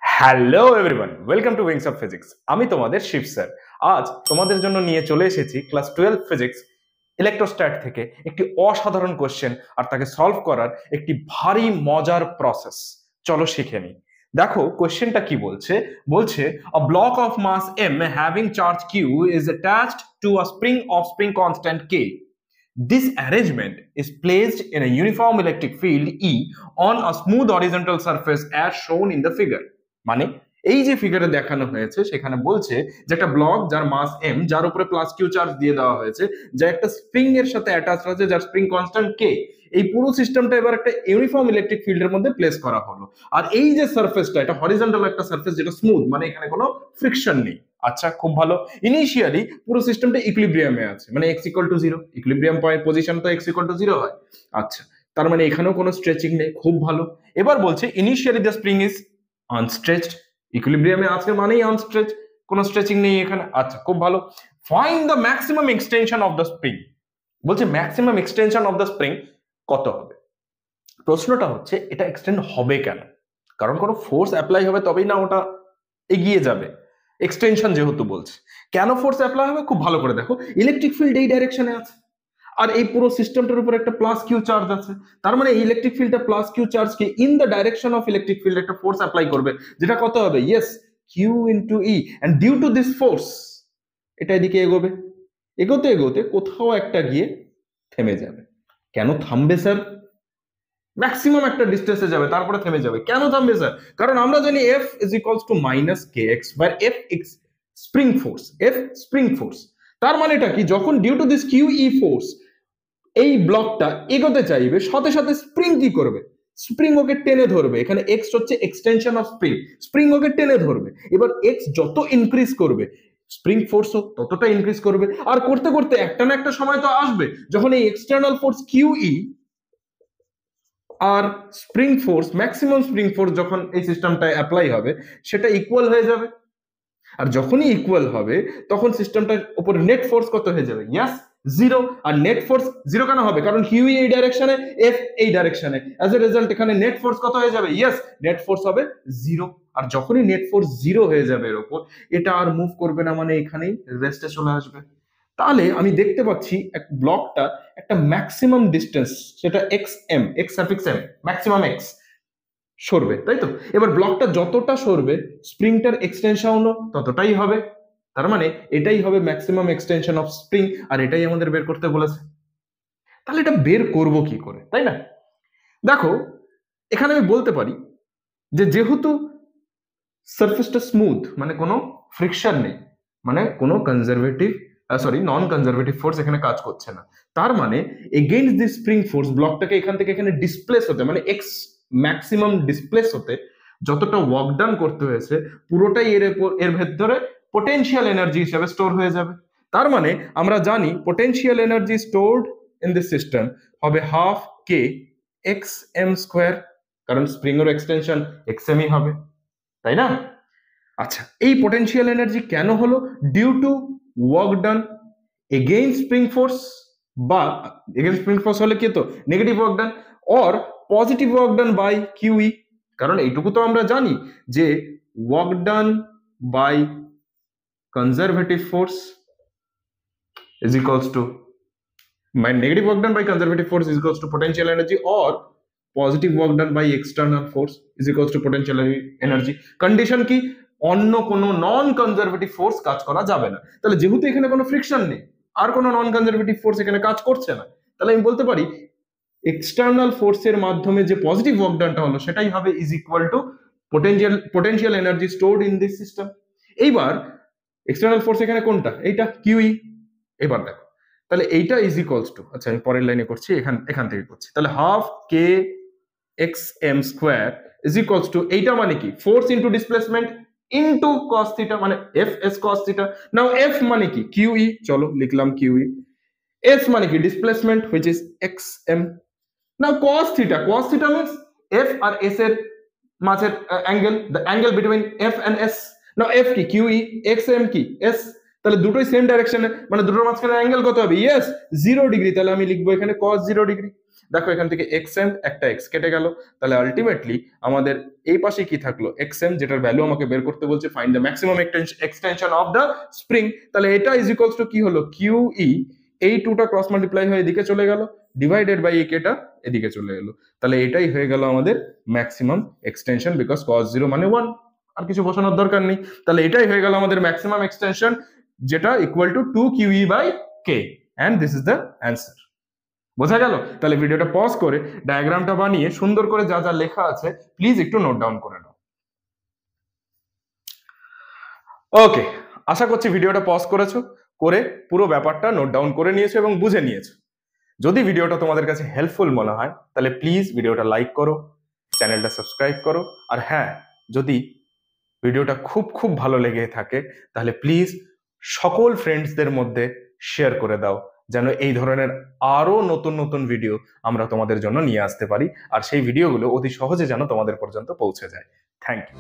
Hello everyone, welcome to wings of physics. আমি তোমাদের Shiva sir. আজ তোমাদের জন্য নিয়ে চলে এসেছি ক্লাস 12 ফিজিক্স ইলেকট্রোস্ট্যাট থেকে একটি অসাধারণ কোশ্চেন আর তাকে সলভ করার একটি ভারী মজার প্রসেস। চলো শিখে নিই। দেখো কোশ্চেনটা কি বলছে। বলছে a block of mass m having charge q is attached to a spring constant k. This arrangement is placed in a uniform electric field E on a smooth horizontal surface as shown in the figure. মানে এই যে ফিগারে দেখানো হয়েছে সেখানে বলছে যে একটা block যার মাস m, যার উপরে প্লাস কিউ চার্জ দিয়ে দেওয়া হয়েছে, যা একটা স্প্রিং এর সাথে অ্যাটাচ আছে, যার স্প্রিং কনস্ট্যান্ট কে। এই পুরো সিস্টেমটা এবার একটা ইউনিফর্ম ইলেকট্রিক ফিল্ডের মধ্যে প্লেস করা হলো। আর এই যে সারফেসটা, এটা হরিজন্টাল একটা সারফেস যেটা স্মুথ, মানে এখানে কোনো ফ্রিকশন নেই। আচ্ছা, খুব ভালো। ইনিশিয়ালি পুরো সিস্টেমটা ইকুইলিব্রিয়ামে আছে, মানে x equal to 0, equilibrium point position তো x ইকুয়াল টু 0 হয়। আচ্ছা, তার মানে এখানেও কোনো স্ট্রেচিং নেই, খুব ভালো। এবার বলছে ইনিশিয়ালি দ্য স্প্রিং ইজ আনস্ট্রেচড, ইকুইলিব্রিয়ামে আছে মানেই আনস্ট্রেচ, কোনো স্ট্রেচিং নেই এখানে। আচ্ছা, খুব ভালো। Find the maximum extension of the spring. বলছে maximum extension of the spring কত হবে। প্রশ্নটা হচ্ছে এটা এক্সটেন্ড হবে কেন? কারণ কোনো ফোর্স অ্যাপ্লাই হবে তবেই না ওটা এগিয়ে যাবে। এক্সটেনশন যেহেতু বলছে, কেন ফোর্স অ্যাপ্লাই হবে খুব ভালো করে দেখো। ইলেকট্রিক ফিল্ড এই ডাইরেকশনে আছে, আর এই পুরো সিস্টেমটার উপর একটা প্লাস কিউ চার্জ আছে। তার মানে ইলেকট্রিক ফিল্ডটা প্লাস কিউ চার্জকে in the direction of electric field একটা ফোর্স অ্যাপ্লাই করবে, যেটা কত হবে? Yes, Q into E. And due to this force এটা এদিকে এগোবে, এগোতে এগোতে কোথাও একটা গিয়ে থেমে যাবে। কেন থামবে স্যার? ম্যাক্সিমাম একটা ডিস্টেন্সে যাবে, তারপরে থেমে যাবে। কেন থামবে স্যার? কারণ আমরা জানি F is equals to minus K X by F X spring force, F spring force. তার মানেটা কি? যখন ডিউ টু দিস কিউ ই ফোর্স এই ব্লকটা এগোতে চাইবে, সাথে সাথে স্প্রিং কি করবে? স্প্রিং ওকে টেনে ধরবে। এখানে এক্স হচ্ছে এক্সটেনশন অফ স্প্রিং, স্প্রিং ওকে টেনে ধরবে। এবার এক্স যত ইনক্রিজ করবে, স্প্রিং ফোর্সও ততটা ইনক্রিজ করবে। আর করতে করতে একটা না একটা সময় তো আসবে যখন এই এক্সটার্নাল ফোর্স কিউ ই আর spring force, maximum spring force যখন এই সিস্টেমটা অ্যাপ্লাই হবে, সেটা ইকুয়াল হয়ে যাবে। আর যখনই ইকুয়াল হবে তখন সিস্টেমটার উপর নেট ফোর্স কত হয়ে যাবে? ইয়াস, 0। আর নেট ফোর্স 0 কেন হবে? কারণ কিউ এই ডাইরেকশনে, এফ এই ডাইরেকশনে। অ্যাজ এ রেজাল্ট এখানে নেট ফোর্স কত হয়ে যাবে? ইয়েস, নেট ফোর্স হবে 0। আর যখনই নেট ফোর্স 0 হয়ে যাবে এর উপর, এটা আর মুভ করবে না, মানে এখানেই রেস্টে চলে আসবে। তাহলে আমি দেখতে পাচ্ছি এক ব্লকটা একটা ম্যাক্সিমাম ডিস্টেন্স, সেটা X M, X suffix M, maximum X সরবে, তাই তো? এবার ব্লকটা যতটা সরবে, স্প্রিংটার এক্সটেনশনও ততটাই হবে। তার মানে এটাই হবে ম্যাক্সিমাম এক্সটেনশন অফ স্প্রিং, আর এটাই আমাদের বের করতে বলেছে। তাহলে এটা বের করব কি করে, তাই না? দেখো, এখানে আমি বলতে পারি যে যেহেতু সারফেসটা স্মুথ, মানে কোনো ফ্রিকশন নেই, মানে কোনো কনজারভেটিভ নন কনজারভেটিভ ফোর্স এখানে কাজ করছে না। তার মানে এগেইনস্ট দিস স্প্রিং ফোর্স ব্লকটাকে এখান থেকে এখানে ডিসপ্লেস হতে, মানে এক্স ম্যাক্সিমাম ডিসপ্লেস হতে যতটা ওয়ার্ক ডান করতে হয়েছে, পুরোটাই এর ভেতরে পোটেনশিয়াল এনার্জি হিসেবে স্টোর হয়ে যাবে। তার মানে আমরা জানি potential energy stored in this system হবে half K X M square, কারণ স্প্রিং এর এক্সটেনশন এক্স এমই হবে, তাই না? আচ্ছা, এই পোটেনশিয়াল এনার্জি কেন হলো? Due to work done against spring force, বা এগেইনস্ট স্প্রিং ফোর্স হলে কি তো negative work done, or positive work done by QE. কারণ এইটুকু তো আমরা জানি যে work done by conservative force is equals to my negative work done by conservative force is equals to potential energy, or positive work done by external force is equals to potential energy. Condition কি? অন্য কোনো নন conservative force কাজ করা যাবে না। তাহলে যেহেতু এখানে কোনো ফ্রিকশন নেই, আর কোনো নন কনজারভেটিভ ফোর্স এখানে কাজ করছে না, তাহলে আমি বলতে পারি এক্সটার্নাল ফোর্সের মাধ্যমে যে পজিটিভ ওয়ার্ক ডানটা হলো সেটাই হবে is equal to potential energy stored in this system. এইবার এক্সটার্নাল ফোর্স এখানে কোনটা? এইটা কিউই। এবার দেখো, তাহলে এইটা ইজ ইকুয়ালস টু, আচ্ছা আমি পরের লাইনে করছি, এখান থেকে করছি, তাহলে half K X M square is equals to, এইটা মানে কি? Force into displacement into cos theta, মানে F S cos theta. Now F মানে কি? কিউই, চলো লিখলাম কিউই। এস মানে কি? Displacement which is X M. Now cos theta means F আর এস এর মাঝের angle, the angle between F and S. Now F কি? কিউই, এক্স এম কি? এস। তাহলে দুটোই সেম ডাইরেকশনে, মানে দুটোর মাঝখানে অ্যাঙ্গেল কত হবে? Yes, 0 degree. তাহলে আমি লিখবো এখানে cos 0 ডিগ্রি। দেখো এখান থেকে xm একটা x কেটে গেল, তাহলে আলটিমেটলি আমাদের এই পাশে কি থাকলো xm, যেটার ভ্যালু আমাকে বের করতে বলছে, find the maximum extension of the spring. তাহলে এটা ইজ ইকুয়ালস টু কি হলো, QE, এই টুটা ক্রস মাল্টিপ্লাই হয়ে এদিকে চলে গেল, ডিভাইডেড বাই এই কেটা এদিকে চলে গেল। তাহলে এটাই হয়ে গেল আমাদের ম্যাক্সিমাম এক্সটেনশন, বিকজ cos 0 মানে 1, আর কিছু বসানোর দরকার নেই। তাহলে এটাই হয়ে গেল আমাদের ম্যাক্সিমাম এক্সটেনশন, যেটা equal to 2QE by K, and this is the answer. বোঝা গেল? তাহলে ভিডিওটা পজ করে ডায়াগ্রামটা বানিয়ে সুন্দর করে যা যা লেখা আছে প্লিজ একটু নোট ডাউন করে নাও। ওকে, আশা করছি ভিডিওটা পজ করেছো, করে পুরো ব্যাপারটা নোট ডাউন করে নিয়েছো এবং বুঝে নিয়েছো। যদি ভিডিওটা তোমাদের কাছে হেল্পফুল মনে হয় তাহলে প্লিজ ভিডিওটা লাইক করো, চ্যানেলটা সাবস্ক্রাইব করো, আর হ্যাঁ, যদি ভিডিওটা খুব খুব ভালো লেগে থাকে তাহলে প্লিজ সকল ফ্রেন্ডসদের মধ্যে শেয়ার করে দাও, যেন এই ধরনের আরো নতুন নতুন ভিডিও আমরা তোমাদের জন্য নিয়ে আসতে পারি, আর সেই ভিডিওগুলো অতি সহজে যেন তোমাদের পর্যন্ত পৌঁছে যায়। Thank you.